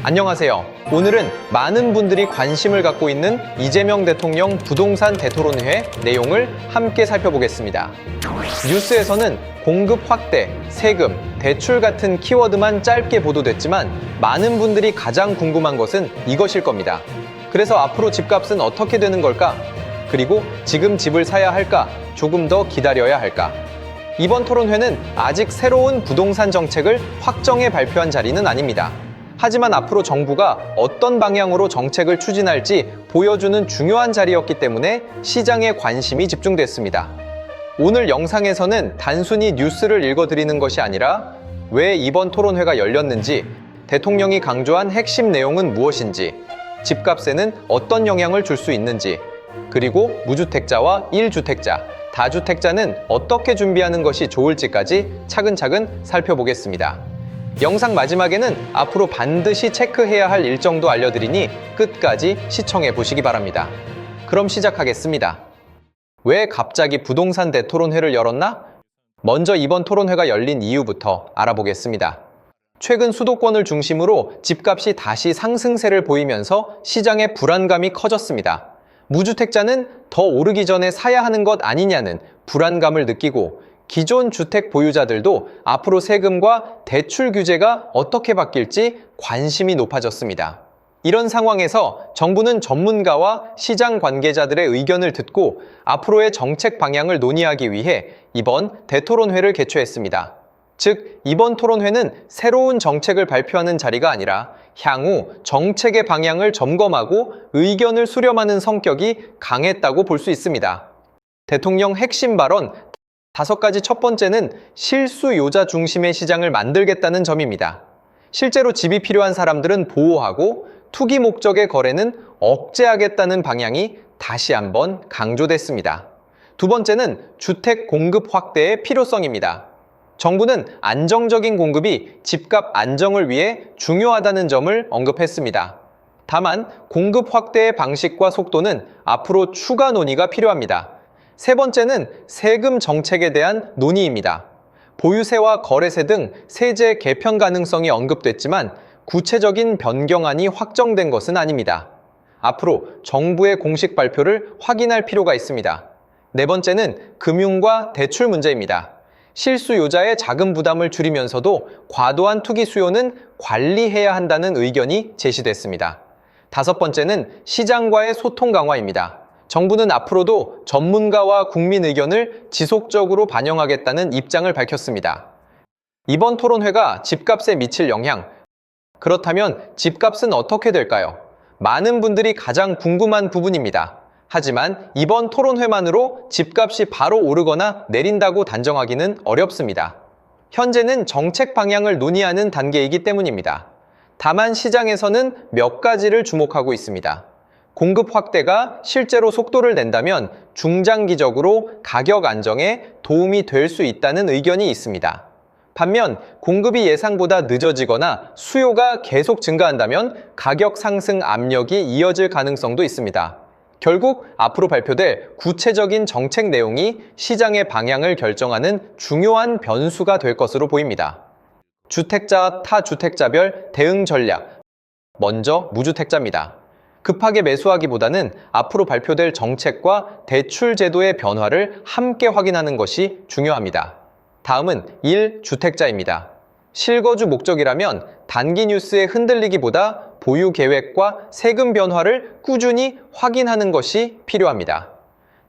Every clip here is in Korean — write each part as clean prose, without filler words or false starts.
안녕하세요. 오늘은 많은 분들이 관심을 갖고 있는 이재명 대통령 부동산 대토론회 내용을 함께 살펴보겠습니다. 뉴스에서는 공급 확대, 세금, 대출 같은 키워드만 짧게 보도됐지만 많은 분들이 가장 궁금한 것은 이것일 겁니다. 그래서 앞으로 집값은 어떻게 되는 걸까? 그리고 지금 집을 사야 할까? 조금 더 기다려야 할까? 이번 토론회는 아직 새로운 부동산 정책을 확정해 발표한 자리는 아닙니다. 하지만 앞으로 정부가 어떤 방향으로 정책을 추진할지 보여주는 중요한 자리였기 때문에 시장에 관심이 집중됐습니다. 오늘 영상에서는 단순히 뉴스를 읽어드리는 것이 아니라 왜 이번 토론회가 열렸는지, 대통령이 강조한 핵심 내용은 무엇인지, 집값에는 어떤 영향을 줄 수 있는지, 그리고 무주택자와 1주택자, 다주택자는 어떻게 준비하는 것이 좋을지까지 차근차근 살펴보겠습니다. 영상 마지막에는 앞으로 반드시 체크해야 할 일정도 알려드리니 끝까지 시청해 보시기 바랍니다. 그럼 시작하겠습니다. 왜 갑자기 부동산 대토론회를 열었나? 먼저 이번 토론회가 열린 이유부터 알아보겠습니다. 최근 수도권을 중심으로 집값이 다시 상승세를 보이면서 시장의 불안감이 커졌습니다. 무주택자는 더 오르기 전에 사야 하는 것 아니냐는 불안감을 느끼고, 기존 주택 보유자들도 앞으로 세금과 대출 규제가 어떻게 바뀔지 관심이 높아졌습니다. 이런 상황에서 정부는 전문가와 시장 관계자들의 의견을 듣고 앞으로의 정책 방향을 논의하기 위해 이번 대토론회를 개최했습니다. 즉, 이번 토론회는 새로운 정책을 발표하는 자리가 아니라 향후 정책의 방향을 점검하고 의견을 수렴하는 성격이 강했다고 볼 수 있습니다. 대통령 핵심 발언 5가지. 첫 번째는 실수요자 중심의 시장을 만들겠다는 점입니다. 실제로 집이 필요한 사람들은 보호하고 투기 목적의 거래는 억제하겠다는 방향이 다시 한번 강조됐습니다. 두 번째는 주택 공급 확대의 필요성입니다. 정부는 안정적인 공급이 집값 안정을 위해 중요하다는 점을 언급했습니다. 다만 공급 확대의 방식과 속도는 앞으로 추가 논의가 필요합니다. 세 번째는 세금 정책에 대한 논의입니다. 보유세와 거래세 등 세제 개편 가능성이 언급됐지만 구체적인 변경안이 확정된 것은 아닙니다. 앞으로 정부의 공식 발표를 확인할 필요가 있습니다. 네 번째는 금융과 대출 문제입니다. 실수요자의 자금 부담을 줄이면서도 과도한 투기 수요는 관리해야 한다는 의견이 제시됐습니다. 다섯 번째는 시장과의 소통 강화입니다. 정부는 앞으로도 전문가와 국민 의견을 지속적으로 반영하겠다는 입장을 밝혔습니다. 이번 토론회가 집값에 미칠 영향, 그렇다면 집값은 어떻게 될까요? 많은 분들이 가장 궁금한 부분입니다. 하지만 이번 토론회만으로 집값이 바로 오르거나 내린다고 단정하기는 어렵습니다. 현재는 정책 방향을 논의하는 단계이기 때문입니다. 다만 시장에서는 몇 가지를 주목하고 있습니다. 공급 확대가 실제로 속도를 낸다면 중장기적으로 가격 안정에 도움이 될 수 있다는 의견이 있습니다. 반면 공급이 예상보다 늦어지거나 수요가 계속 증가한다면 가격 상승 압력이 이어질 가능성도 있습니다. 결국 앞으로 발표될 구체적인 정책 내용이 시장의 방향을 결정하는 중요한 변수가 될 것으로 보입니다. 주택자와 타주택자별 대응 전략. 먼저 무주택자입니다. 급하게 매수하기보다는 앞으로 발표될 정책과 대출 제도의 변화를 함께 확인하는 것이 중요합니다. 다음은 1주택자입니다. 실거주 목적이라면 단기 뉴스에 흔들리기보다 보유 계획과 세금 변화를 꾸준히 확인하는 것이 필요합니다.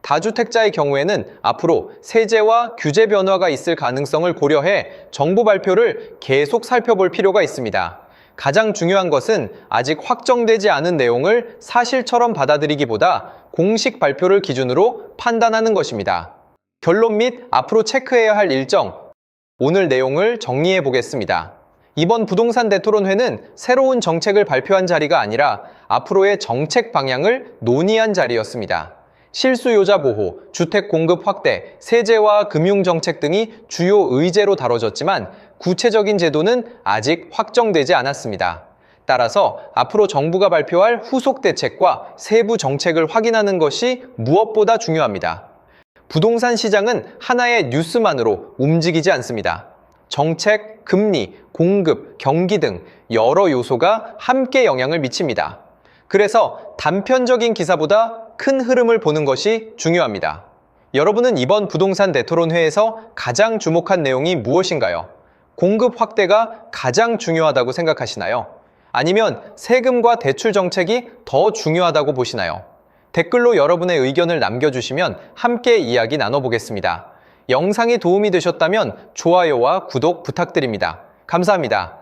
다주택자의 경우에는 앞으로 세제와 규제 변화가 있을 가능성을 고려해 정부 발표를 계속 살펴볼 필요가 있습니다. 가장 중요한 것은 아직 확정되지 않은 내용을 사실처럼 받아들이기보다 공식 발표를 기준으로 판단하는 것입니다. 결론 및 앞으로 체크해야 할 일정, 오늘 내용을 정리해 보겠습니다. 이번 부동산 대토론회는 새로운 정책을 발표한 자리가 아니라 앞으로의 정책 방향을 논의한 자리였습니다. 실수요자 보호, 주택 공급 확대, 세제와 금융정책 등이 주요 의제로 다뤄졌지만 구체적인 제도는 아직 확정되지 않았습니다. 따라서 앞으로 정부가 발표할 후속 대책과 세부 정책을 확인하는 것이 무엇보다 중요합니다. 부동산 시장은 하나의 뉴스만으로 움직이지 않습니다. 정책, 금리, 공급, 경기 등 여러 요소가 함께 영향을 미칩니다. 그래서 단편적인 기사보다 큰 흐름을 보는 것이 중요합니다. 여러분은 이번 부동산 대토론회에서 가장 주목한 내용이 무엇인가요? 공급 확대가 가장 중요하다고 생각하시나요? 아니면 세금과 대출 정책이 더 중요하다고 보시나요? 댓글로 여러분의 의견을 남겨주시면 함께 이야기 나눠보겠습니다. 영상이 도움이 되셨다면 좋아요와 구독 부탁드립니다. 감사합니다.